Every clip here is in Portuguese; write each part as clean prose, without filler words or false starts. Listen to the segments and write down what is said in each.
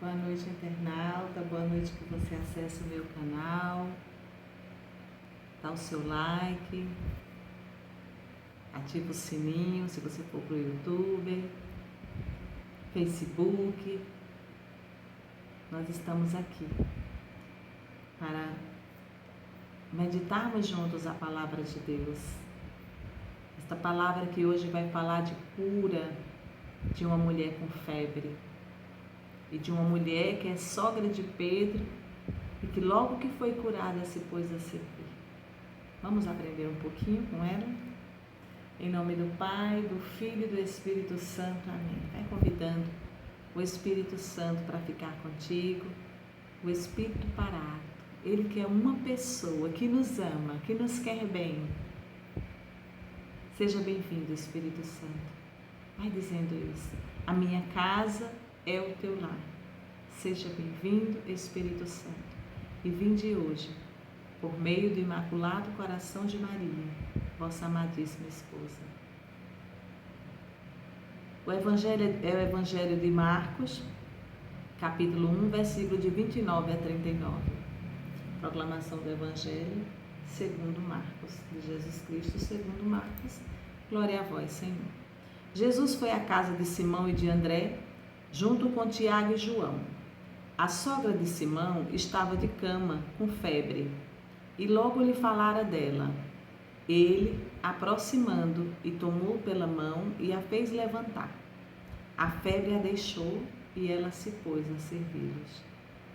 Boa noite, internauta. Boa noite que você acessa o meu canal. Dá o seu like. Ativa o sininho se você for para o YouTube, Facebook. Nós estamos aqui para meditarmos juntos a palavra de Deus. Esta palavra que hoje vai falar de cura de uma mulher com febre. E de uma mulher que é sogra de Pedro e que logo que foi curada se pôs a servir. Vamos aprender um pouquinho com ela? Em nome do Pai, do Filho e do Espírito Santo. Amém. Vai convidando o Espírito Santo para ficar contigo, o Espírito parado. Ele que é uma pessoa que nos ama, que nos quer bem. Seja bem-vindo, Espírito Santo. Vai dizendo isso. A minha casa é o teu lar. Seja bem-vindo, Espírito Santo. E vinde hoje, por meio do Imaculado Coração de Maria, vossa amadíssima esposa. O Evangelho é o Evangelho de Marcos, capítulo 1, versículo de 29 a 39. Proclamação do Evangelho segundo Marcos, de Jesus Cristo segundo Marcos. Glória a vós, Senhor. Jesus foi à casa de Simão e de André, junto com Tiago e João. A sogra de Simão estava de cama, com febre, e logo lhe falara dela. Ele, aproximando, e tomou pela mão e a fez levantar. A febre a deixou e ela se pôs a servi-los.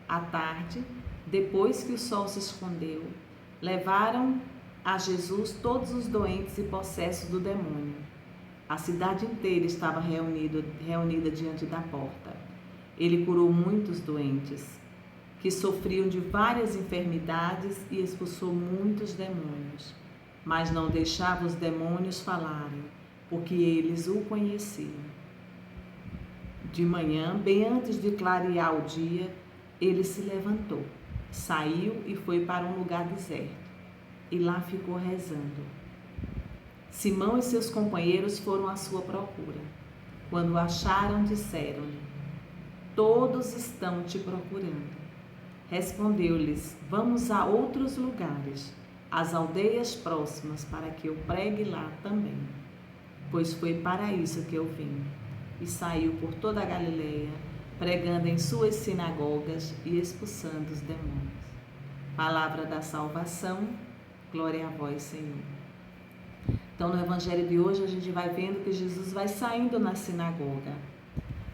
À tarde, depois que o sol se escondeu, levaram a Jesus todos os doentes e possessos do demônio. A cidade inteira estava reunida diante da porta. Ele curou muitos doentes, que sofriam de várias enfermidades e expulsou muitos demônios. Mas não deixava os demônios falarem, porque eles o conheciam. De manhã, bem antes de clarear o dia, ele se levantou, saiu e foi para um lugar deserto, e lá ficou rezando. Simão e seus companheiros foram à sua procura. Quando o acharam, disseram-lhe: todos estão te procurando. Respondeu-lhes: vamos a outros lugares, às aldeias próximas, para que eu pregue lá também. Pois foi para isso que eu vim. E saiu por toda a Galileia, pregando em suas sinagogas e expulsando os demônios. Palavra da salvação, glória a vós, Senhor. Então, no Evangelho de hoje, a gente vai vendo que Jesus vai saindo na sinagoga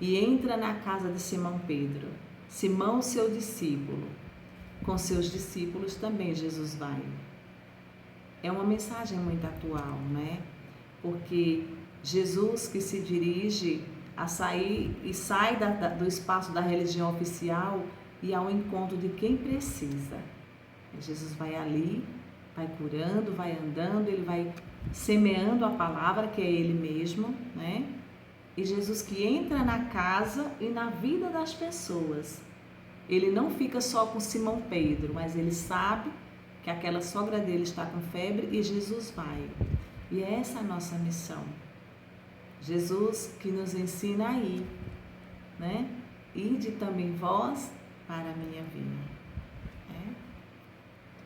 e entra na casa de Simão Pedro. Simão, seu discípulo. Com seus discípulos também Jesus vai. É uma mensagem muito atual, né? Porque Jesus que se dirige a sair e sai do espaço da religião oficial e ao encontro de quem precisa. Jesus vai ali, vai curando, vai andando, ele vai semeando a palavra, que é ele mesmo, né? E Jesus que entra na casa e na vida das pessoas. Ele não fica só com Simão Pedro, mas ele sabe que aquela sogra dele está com febre e Jesus vai. E é essa a nossa missão. Jesus que nos ensina a ir, né? Ide também vós para a minha vinha.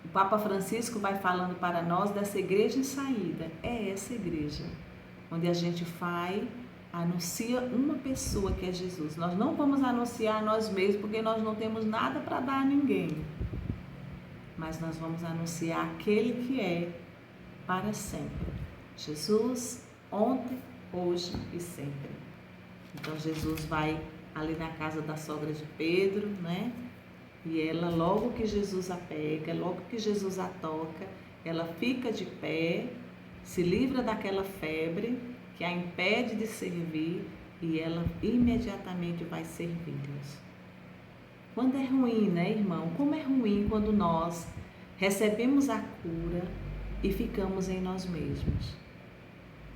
O Papa Francisco vai falando para nós dessa igreja em saída. É essa igreja, onde a gente vai, anuncia uma pessoa que é Jesus. Nós não vamos anunciar nós mesmos, porque nós não temos nada para dar a ninguém. Mas nós vamos anunciar aquele que é para sempre. Jesus, ontem, hoje e sempre. Então Jesus vai ali na casa da sogra de Pedro, né? E ela, logo que Jesus a pega, logo que Jesus a toca, ela fica de pé, se livra daquela febre que a impede de servir e ela imediatamente vai servi-los. Quando é ruim, né, irmão? Como é ruim quando nós recebemos a cura e ficamos em nós mesmos.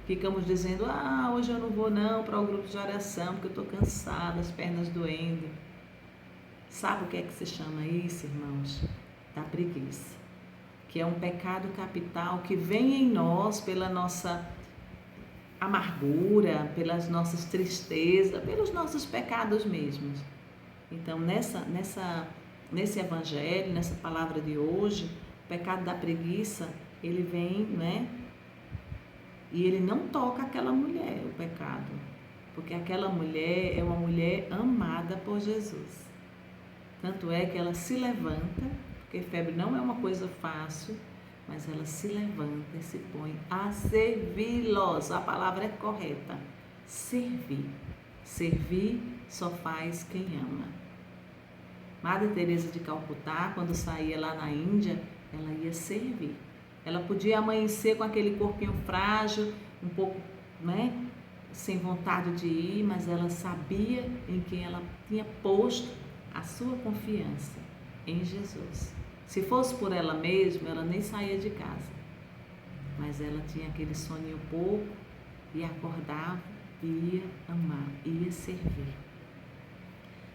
Ficamos dizendo: hoje eu não vou não para o grupo de oração porque eu estou cansada, as pernas doendo. Sabe o que é que se chama isso, irmãos? Da preguiça, que é um pecado capital que vem em nós pela nossa amargura, pelas nossas tristezas, pelos nossos pecados mesmos. Então, nesse evangelho, nessa palavra de hoje, o pecado da preguiça, ele vem, né? E ele não toca aquela mulher, o pecado. Porque aquela mulher é uma mulher amada por Jesus. Tanto é que ela se levanta, porque febre não é uma coisa fácil, mas ela se levanta e se põe a servi-los. A palavra é correta. Servir. Servir só faz quem ama. Madre Teresa de Calcutá, quando saía lá na Índia, ela ia servir. Ela podia amanhecer com aquele corpinho frágil, um pouco, né, sem vontade de ir, mas ela sabia em quem ela tinha posto a sua confiança, em Jesus. Se fosse por ela mesma, ela nem saía de casa. Mas ela tinha aquele soninho pouco e acordava e ia amar, ia servir.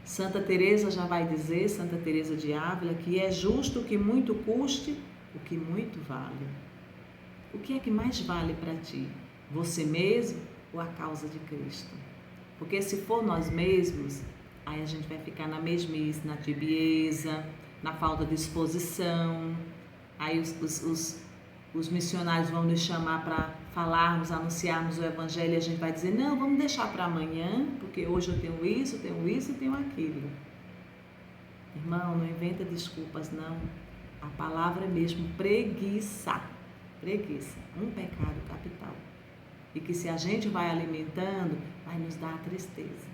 Santa Teresa já vai dizer, Santa Teresa de Ávila, que é justo que muito custe o que muito vale. O que é que mais vale para ti? Você mesmo ou a causa de Cristo? Porque se for nós mesmos, aí a gente vai ficar na mesmice, na tibieza, na falta de disposição. Aí os missionários vão nos chamar para falarmos, anunciarmos o evangelho, e a gente vai dizer, não, vamos deixar para amanhã, porque hoje eu tenho isso e tenho aquilo. Irmão, não inventa desculpas, não. A palavra é mesmo preguiça. Preguiça, um pecado capital. E que se a gente vai alimentando, vai nos dar a tristeza.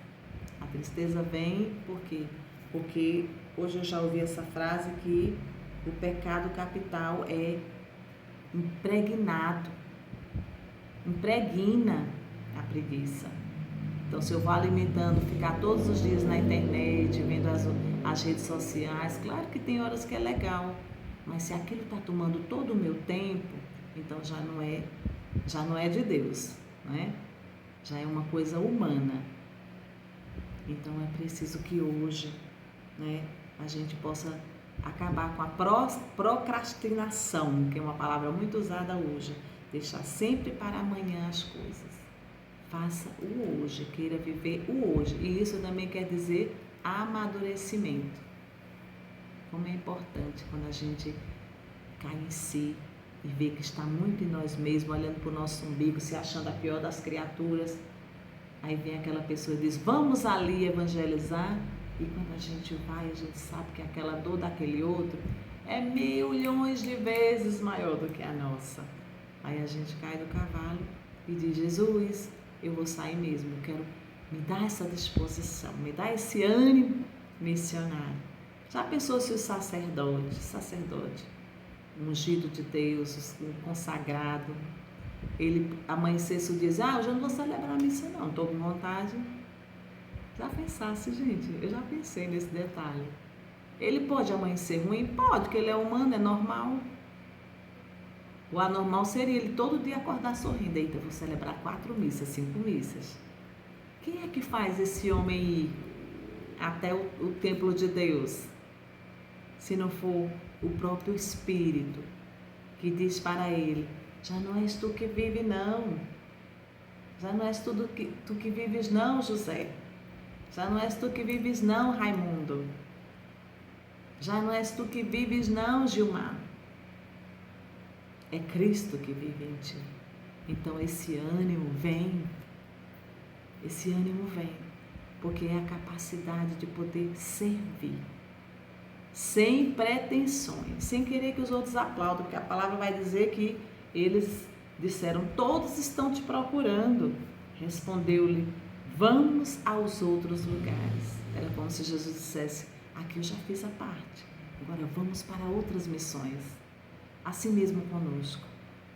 A tristeza vem por quê? Porque hoje eu já ouvi essa frase que o pecado capital é impregnado, impregna a preguiça. Então, se eu vou alimentando, ficar todos os dias na internet, vendo as redes sociais, claro que tem horas que é legal, mas se aquilo está tomando todo o meu tempo, então já não é de Deus, né? Já é uma coisa humana. Então é preciso que hoje, né, a gente possa acabar com a procrastinação, que é uma palavra muito usada hoje. Deixar sempre para amanhã as coisas. Faça o hoje, queira viver o hoje. E isso também quer dizer amadurecimento. Como é importante quando a gente cai em si e vê que está muito em nós mesmos, olhando para o nosso umbigo, se achando a pior das criaturas. Aí vem aquela pessoa e diz, vamos ali evangelizar. E quando a gente vai, a gente sabe que aquela dor daquele outro é milhões de vezes maior do que a nossa. Aí a gente cai do cavalo e diz, Jesus, eu vou sair mesmo, eu quero me dar essa disposição, me dar esse ânimo missionário. Já pensou se o sacerdote, ungido de Deus, consagrado, ele amanhecesse o dia e diz, eu já não vou celebrar a missa não, estou com vontade. Já pensasse, gente, eu já pensei nesse detalhe. Ele pode amanhecer ruim? Pode, porque ele é humano, é normal. O anormal seria ele todo dia acordar sorrindo. Eita, eu vou celebrar 4 missas, 5 missas. Quem é que faz esse homem ir até o templo de Deus? Se não for o próprio Espírito que diz para ele, já não és tu que vive não. Já não és tu que vives não, José. Já não és tu que vives não, Raimundo. Já não és tu que vives não, Gilmar. É Cristo que vive em ti. Então esse ânimo vem, porque é a capacidade de poder servir, sem pretensões, sem querer que os outros aplaudam, porque a palavra vai dizer que eles disseram, todos estão te procurando. Respondeu-lhe, vamos aos outros lugares. Era como se Jesus dissesse, aqui eu já fiz a parte, agora vamos para outras missões. Assim mesmo conosco.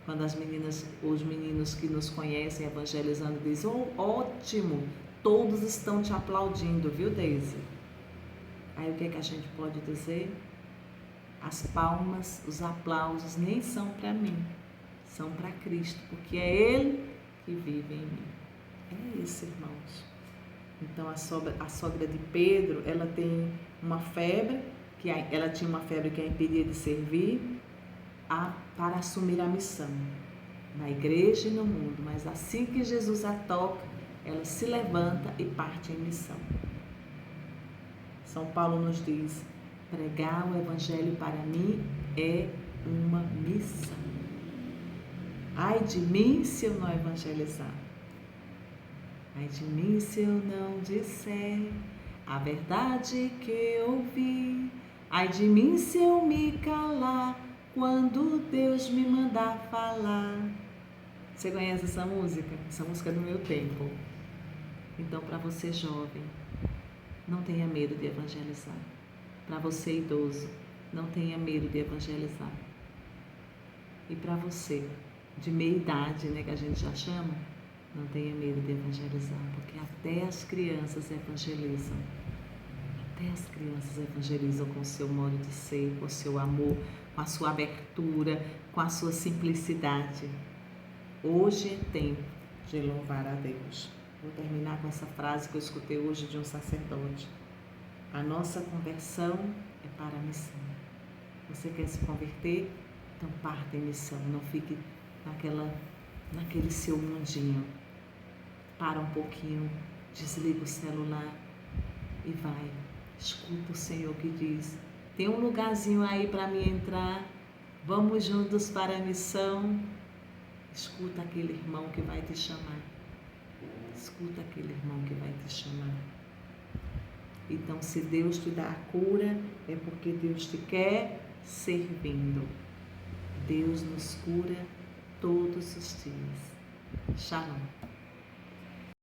Quando as meninas, os meninos que nos conhecem evangelizando dizem, ótimo, todos estão te aplaudindo, viu, Deise? Aí o que é que a gente pode dizer? As palmas, os aplausos nem são para mim, são para Cristo, porque é Ele que vive em mim. É isso, irmãos. Então a sogra de Pedro, ela tem uma febre, ela tinha uma febre que a impedia de servir, para assumir a missão na igreja e no mundo, mas assim que Jesus a toca, ela se levanta e parte em missão. São Paulo nos diz: pregar o Evangelho para mim é uma missão. Ai de mim se eu não evangelizar. Ai de mim se eu não disser a verdade que ouvi. Ai de mim se eu me calar quando Deus me mandar falar. Você conhece essa música? Essa música é do meu tempo. Então, para você jovem, não tenha medo de evangelizar. Para você idoso, não tenha medo de evangelizar. E para você, de meia idade, né, que a gente já chama, não tenha medo de evangelizar, porque até as crianças evangelizam. Até as crianças evangelizam com o seu modo de ser, com o seu amor, com a sua abertura, com a sua simplicidade. Hoje é tempo de louvar a Deus. Vou terminar com essa frase que eu escutei hoje de um sacerdote. A nossa conversão é para a missão. Você quer se converter? Então parta em missão. Não fique naquele seu mundinho. Para um pouquinho, desliga o celular e vai. Escuta o Senhor que diz: tem um lugarzinho aí para me entrar. Vamos juntos para a missão. Escuta aquele irmão que vai te chamar. Escuta aquele irmão que vai te chamar. Então, se Deus te dá a cura, é porque Deus te quer servindo. Deus nos cura todos os dias. Shalom.